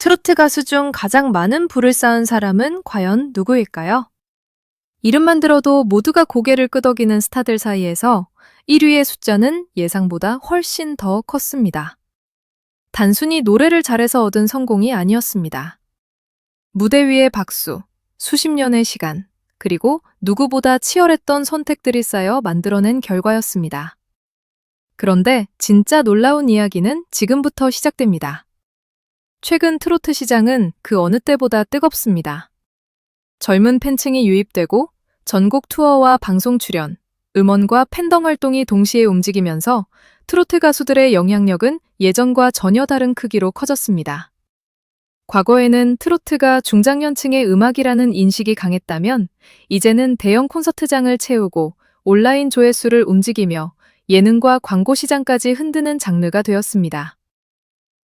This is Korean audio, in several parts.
트로트 가수 중 가장 많은 부를 쌓은 사람은 과연 누구일까요? 이름만 들어도 모두가 고개를 끄덕이는 스타들 사이에서 1위의 숫자는 예상보다 훨씬 더 컸습니다. 단순히 노래를 잘해서 얻은 성공이 아니었습니다. 무대 위의 박수, 수십 년의 시간, 그리고 누구보다 치열했던 선택들이 쌓여 만들어낸 결과였습니다. 그런데 진짜 놀라운 이야기는 지금부터 시작됩니다. 최근 트로트 시장은 그 어느 때보다 뜨겁습니다. 젊은 팬층이 유입되고 전국 투어와 방송 출연, 음원과 팬덤 활동이 동시에 움직이면서 트로트 가수들의 영향력은 예전과 전혀 다른 크기로 커졌습니다. 과거에는 트로트가 중장년층의 음악이라는 인식이 강했다면 이제는 대형 콘서트장을 채우고 온라인 조회수를 움직이며 예능과 광고 시장까지 흔드는 장르가 되었습니다.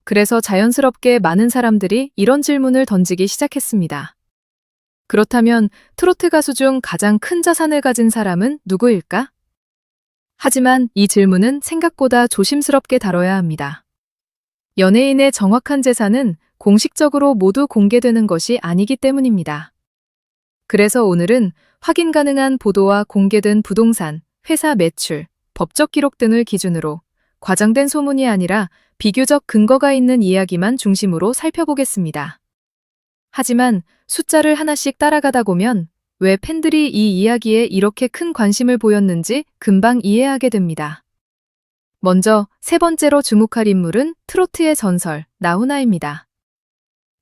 그래서 자연스럽게 많은 사람들이 이런 질문을 던지기 시작했습니다. 그렇다면 트로트 가수 중 가장 큰 자산을 가진 사람은 누구일까? 하지만 이 질문은 생각보다 조심스럽게 다뤄야 합니다. 연예인의 정확한 재산은 공식적으로 모두 공개되는 것이 아니기 때문입니다. 그래서 오늘은 확인 가능한 보도와 공개된 부동산, 회사 매출, 법적 기록 등을 기준으로 과장된 소문이 아니라 비교적 근거가 있는 이야기만 중심으로 살펴보겠습니다. 하지만 숫자를 하나씩 따라가다 보면 왜 팬들이 이 이야기에 이렇게 큰 관심을 보였는지 금방 이해하게 됩니다. 먼저 세 번째로 주목할 인물은 트로트의 전설, 나훈아입니다.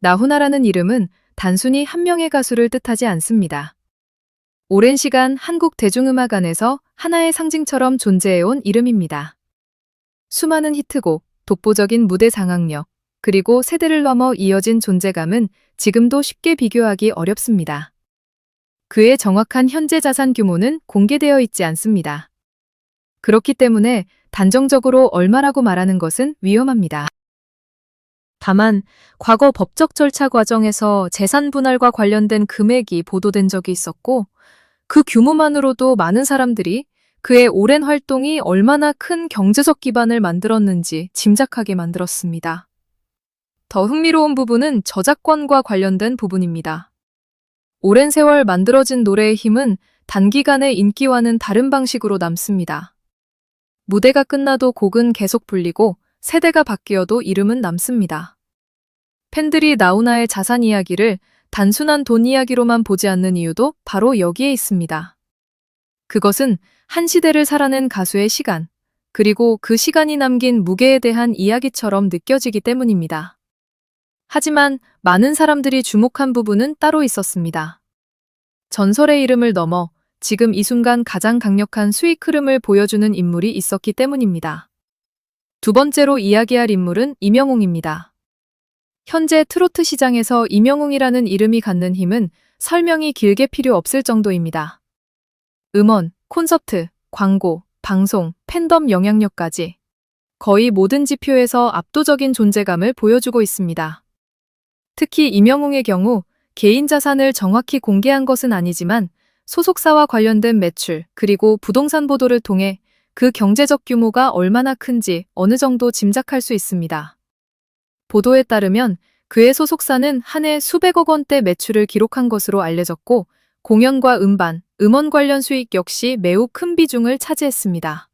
나훈아라는 이름은 단순히 한 명의 가수를 뜻하지 않습니다. 오랜 시간 한국 대중음악 안에서 하나의 상징처럼 존재해온 이름입니다. 수많은 히트곡, 독보적인 무대 장악력, 그리고 세대를 넘어 이어진 존재감은 지금도 쉽게 비교하기 어렵습니다. 그의 정확한 현재 자산 규모는 공개되어 있지 않습니다. 그렇기 때문에 단정적으로 얼마라고 말하는 것은 위험합니다. 다만 과거 법적 절차 과정에서 재산 분할과 관련된 금액이 보도된 적이 있었고 그 규모만으로도 많은 사람들이 그의 오랜 활동이 얼마나 큰 경제적 기반을 만들었는지 짐작하게 만들었습니다. 더 흥미로운 부분은 저작권과 관련된 부분입니다. 오랜 세월 만들어진 노래의 힘은 단기간의 인기와는 다른 방식으로 남습니다. 무대가 끝나도 곡은 계속 불리고 세대가 바뀌어도 이름은 남습니다. 팬들이 나훈아의 자산 이야기를 단순한 돈 이야기로만 보지 않는 이유도 바로 여기에 있습니다. 그것은 한 시대를 살아낸 가수의 시간, 그리고 그 시간이 남긴 무게에 대한 이야기처럼 느껴지기 때문입니다. 하지만 많은 사람들이 주목한 부분은 따로 있었습니다. 전설의 이름을 넘어 지금 이 순간 가장 강력한 수익 흐름을 보여주는 인물이 있었기 때문입니다. 두 번째로 이야기할 인물은 임영웅입니다. 현재 트로트 시장에서 임영웅이라는 이름이 갖는 힘은 설명이 길게 필요 없을 정도입니다. 음원, 콘서트, 광고, 방송, 팬덤 영향력까지 거의 모든 지표에서 압도적인 존재감을 보여주고 있습니다. 특히 임영웅의 경우 개인 자산을 정확히 공개한 것은 아니지만 소속사와 관련된 매출 그리고 부동산 보도를 통해 그 경제적 규모가 얼마나 큰지 어느 정도 짐작할 수 있습니다. 보도에 따르면 그의 소속사는 한 해 수백억 원대 매출을 기록한 것으로 알려졌고 공연과 음반, 음원 관련 수익 역시 매우 큰 비중을 차지했습니다.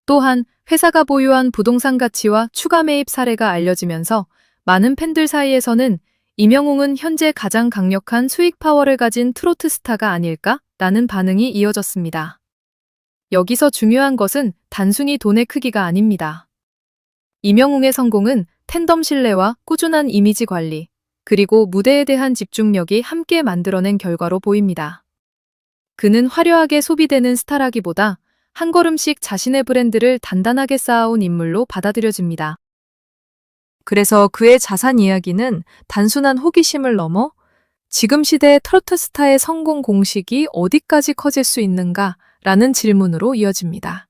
또한 회사가 보유한 부동산 가치와 추가 매입 사례가 알려지면서 많은 팬들 사이에서는 임영웅은 현재 가장 강력한 수익 파워를 가진 트로트 스타가 아닐까라는 반응이 이어졌습니다. 여기서 중요한 것은 단순히 돈의 크기가 아닙니다. 임영웅의 성공은 팬덤 신뢰와 꾸준한 이미지 관리, 그리고 무대에 대한 집중력이 함께 만들어낸 결과로 보입니다. 그는 화려하게 소비되는 스타라기보다 한 걸음씩 자신의 브랜드를 단단하게 쌓아온 인물로 받아들여집니다. 그래서 그의 자산 이야기는 단순한 호기심을 넘어 지금 시대의 트로트 스타의 성공 공식이 어디까지 커질 수 있는가라는 질문으로 이어집니다.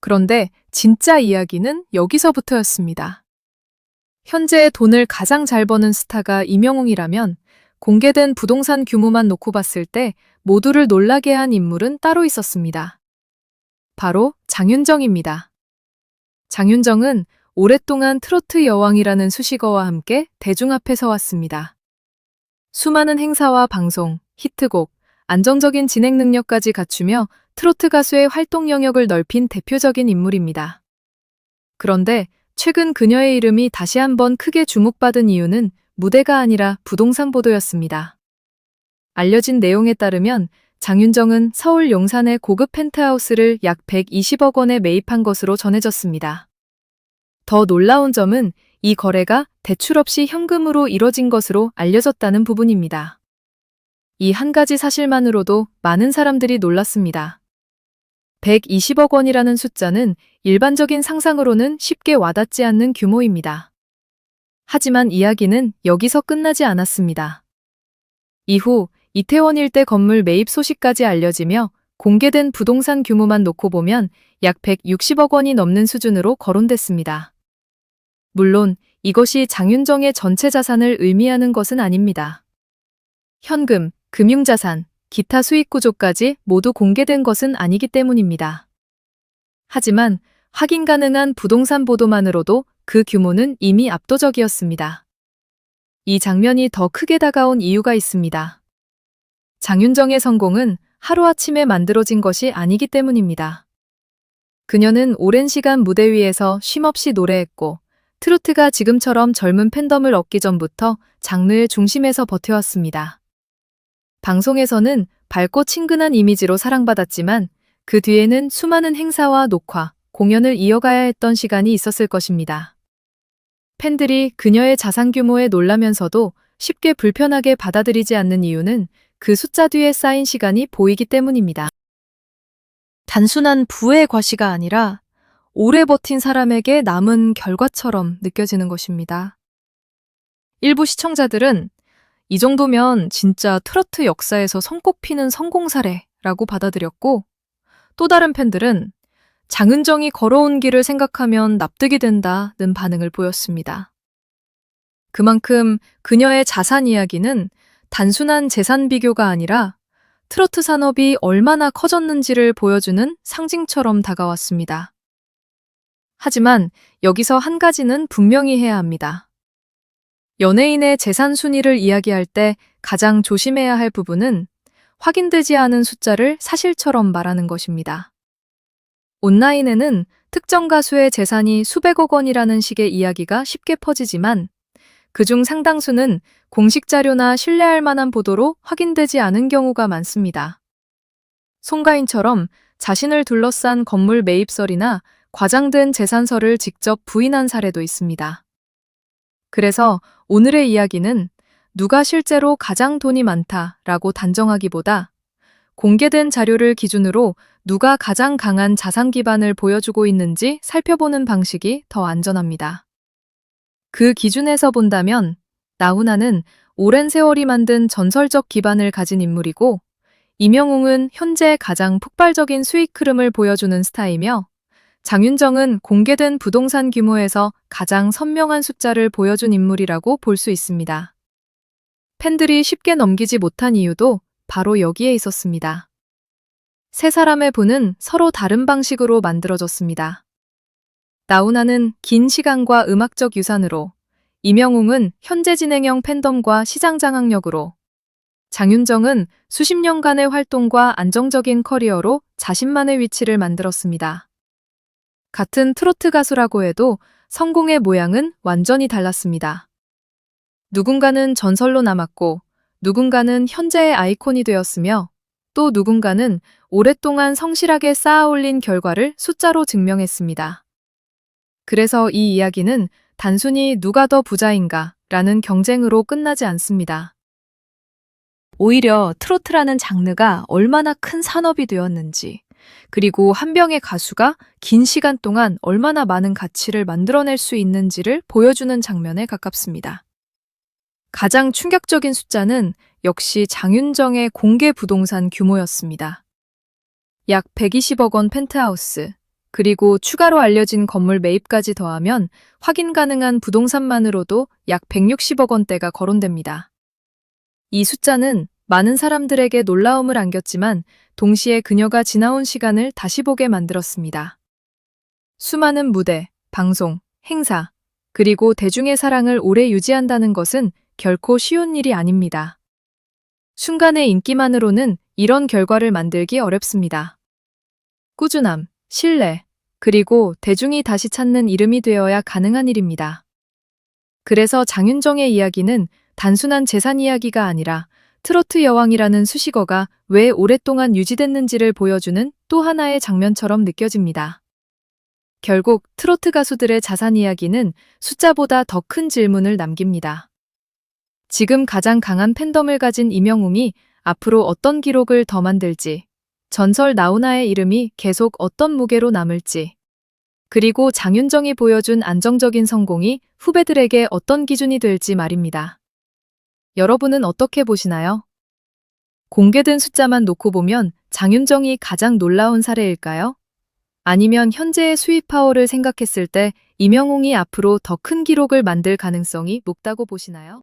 그런데 진짜 이야기는 여기서부터였습니다. 현재 돈을 가장 잘 버는 스타가 임영웅이라면 공개된 부동산 규모만 놓고 봤을 때 모두를 놀라게 한 인물은 따로 있었습니다. 바로 장윤정입니다. 장윤정은 오랫동안 트로트 여왕이라는 수식어와 함께 대중 앞에 서왔습니다. 수많은 행사와 방송, 히트곡, 안정적인 진행 능력까지 갖추며 트로트 가수의 활동 영역을 넓힌 대표적인 인물입니다. 그런데 최근 그녀의 이름이 다시 한번 크게 주목받은 이유는 무대가 아니라 부동산 보도였습니다. 알려진 내용에 따르면 장윤정은 서울 용산의 고급 펜트하우스를 약 120억 원에 매입한 것으로 전해졌습니다. 더 놀라운 점은 이 거래가 대출 없이 현금으로 이뤄진 것으로 알려졌다는 부분입니다. 이 한 가지 사실만으로도 많은 사람들이 놀랐습니다. 120억 원이라는 숫자는 일반적인 상상으로는 쉽게 와닿지 않는 규모입니다. 하지만 이야기는 여기서 끝나지 않았습니다. 이후 이태원 일대 건물 매입 소식까지 알려지며 공개된 부동산 규모만 놓고 보면 약 160억 원이 넘는 수준으로 거론됐습니다. 물론 이것이 장윤정의 전체 자산을 의미하는 것은 아닙니다. 현금, 금융자산, 기타 수익 구조까지 모두 공개된 것은 아니기 때문입니다. 하지만 확인 가능한 부동산 보도만으로도 그 규모는 이미 압도적이었습니다. 이 장면이 더 크게 다가온 이유가 있습니다. 장윤정의 성공은 하루아침에 만들어진 것이 아니기 때문입니다. 그녀는 오랜 시간 무대 위에서 쉼없이 노래했고 트로트가 지금처럼 젊은 팬덤을 얻기 전부터 장르의 중심에서 버텨왔습니다. 방송에서는 밝고 친근한 이미지로 사랑받았지만 그 뒤에는 수많은 행사와 녹화, 공연을 이어가야 했던 시간이 있었을 것입니다. 팬들이 그녀의 자산 규모에 놀라면서도 쉽게 불편하게 받아들이지 않는 이유는 그 숫자 뒤에 쌓인 시간이 보이기 때문입니다. 단순한 부의 과시가 아니라 오래 버틴 사람에게 남은 결과처럼 느껴지는 것입니다. 일부 시청자들은 이 정도면 진짜 트로트 역사에서 손꼽히는 성공 사례라고 받아들였고, 또 다른 팬들은 장윤정이 걸어온 길을 생각하면 납득이 된다는 반응을 보였습니다. 그만큼 그녀의 자산 이야기는 단순한 재산 비교가 아니라 트로트 산업이 얼마나 커졌는지를 보여주는 상징처럼 다가왔습니다. 하지만 여기서 한 가지는 분명히 해야 합니다. 연예인의 재산 순위를 이야기할 때 가장 조심해야 할 부분은 확인되지 않은 숫자를 사실처럼 말하는 것입니다. 온라인에는 특정 가수의 재산이 수백억 원이라는 식의 이야기가 쉽게 퍼지지만 그중 상당수는 공식 자료나 신뢰할 만한 보도로 확인되지 않은 경우가 많습니다. 송가인처럼 자신을 둘러싼 건물 매입설이나 과장된 재산설을 직접 부인한 사례도 있습니다. 그래서 오늘의 이야기는 누가 실제로 가장 돈이 많다라고 단정하기보다 공개된 자료를 기준으로 누가 가장 강한 자산 기반을 보여주고 있는지 살펴보는 방식이 더 안전합니다. 그 기준에서 본다면 나훈아는 오랜 세월이 만든 전설적 기반을 가진 인물이고 임영웅은 현재 가장 폭발적인 수익 흐름을 보여주는 스타이며 장윤정은 공개된 부동산 규모에서 가장 선명한 숫자를 보여준 인물이라고 볼 수 있습니다. 팬들이 쉽게 넘기지 못한 이유도 바로 여기에 있었습니다. 세 사람의 부는 서로 다른 방식으로 만들어졌습니다. 나훈아는 긴 시간과 음악적 유산으로, 임영웅은 현재 진행형 팬덤과 시장 장악력으로, 장윤정은 수십 년간의 활동과 안정적인 커리어로 자신만의 위치를 만들었습니다. 같은 트로트 가수라고 해도 성공의 모양은 완전히 달랐습니다. 누군가는 전설로 남았고, 누군가는 현재의 아이콘이 되었으며, 또 누군가는 오랫동안 성실하게 쌓아올린 결과를 숫자로 증명했습니다. 그래서 이 이야기는 단순히 누가 더 부자인가 라는 경쟁으로 끝나지 않습니다. 오히려 트로트라는 장르가 얼마나 큰 산업이 되었는지, 그리고 한 명의 가수가 긴 시간 동안 얼마나 많은 가치를 만들어낼 수 있는지를 보여주는 장면에 가깝습니다. 가장 충격적인 숫자는 역시 장윤정의 공개 부동산 규모였습니다. 약 120억 원 펜트하우스, 그리고 추가로 알려진 건물 매입까지 더하면 확인 가능한 부동산만으로도 약 160억 원대가 거론됩니다. 이 숫자는 많은 사람들에게 놀라움을 안겼지만 동시에 그녀가 지나온 시간을 다시 보게 만들었습니다. 수많은 무대, 방송, 행사, 그리고 대중의 사랑을 오래 유지한다는 것은 결코 쉬운 일이 아닙니다. 순간의 인기만으로는 이런 결과를 만들기 어렵습니다. 꾸준함, 신뢰, 그리고 대중이 다시 찾는 이름이 되어야 가능한 일입니다. 그래서 장윤정의 이야기는 단순한 재산 이야기가 아니라 트로트 여왕이라는 수식어가 왜 오랫동안 유지됐는지를 보여주는 또 하나의 장면처럼 느껴집니다. 결국 트로트 가수들의 자산 이야기는 숫자보다 더 큰 질문을 남깁니다. 지금 가장 강한 팬덤을 가진 임영웅이 앞으로 어떤 기록을 더 만들지, 전설 나훈아의 이름이 계속 어떤 무게로 남을지, 그리고 장윤정이 보여준 안정적인 성공이 후배들에게 어떤 기준이 될지 말입니다. 여러분은 어떻게 보시나요? 공개된 숫자만 놓고 보면 장윤정이 가장 놀라운 사례일까요? 아니면 현재의 수입 파워를 생각했을 때 임영웅이 앞으로 더 큰 기록을 만들 가능성이 높다고 보시나요?